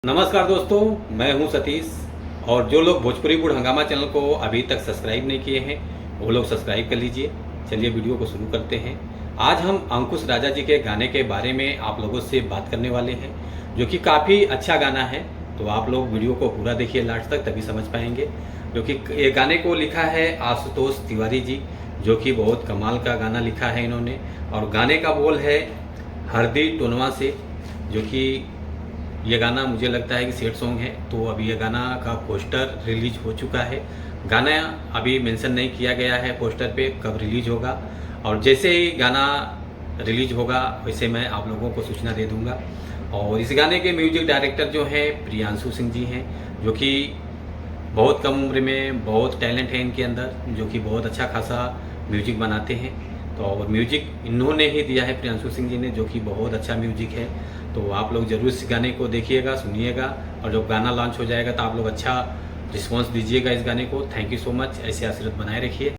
नमस्कार दोस्तों, मैं हूं सतीश। और जो लोग भोजपुरी गुड़ हंगामा चैनल को अभी तक सब्सक्राइब नहीं किए हैं वो लोग सब्सक्राइब कर लीजिए। चलिए वीडियो को शुरू करते हैं। आज हम अंकुश राजा जी के गाने के बारे में आप लोगों से बात करने वाले हैं, जो कि काफ़ी अच्छा गाना है। तो आप लोग वीडियो को पूरा देखिए लास्ट तक, तभी समझ पाएंगे। जो कि ये गाने को लिखा है आशुतोष तिवारी जी, जो कि बहुत कमाल का गाना लिखा है इन्होंने। और गाने का बोल है हरदी टोनवा से, जो कि ये गाना मुझे लगता है कि सेट सॉन्ग है। तो अभी ये गाना का पोस्टर रिलीज हो चुका है। गाना अभी मेंशन नहीं किया गया है पोस्टर पे कब रिलीज होगा, और जैसे ही गाना रिलीज होगा वैसे मैं आप लोगों को सूचना दे दूंगा। और इस गाने के म्यूजिक डायरेक्टर जो हैं प्रियांशु सिंह जी हैं, जो कि बहुत कम उम्र में बहुत टैलेंट है इनके अंदर, जो कि बहुत अच्छा खासा म्यूजिक बनाते हैं। तो और म्यूजिक इन्होंने ही दिया है, प्रियांशु सिंह जी ने, जो कि बहुत अच्छा म्यूजिक है। तो आप लोग जरूर इस गाने को देखिएगा, सुनिएगा, और जब गाना लॉन्च हो जाएगा तो आप लोग अच्छा रिस्पॉन्स दीजिएगा इस गाने को। थैंक यू सो मच, ऐसे आशीर्वाद बनाए रखिए।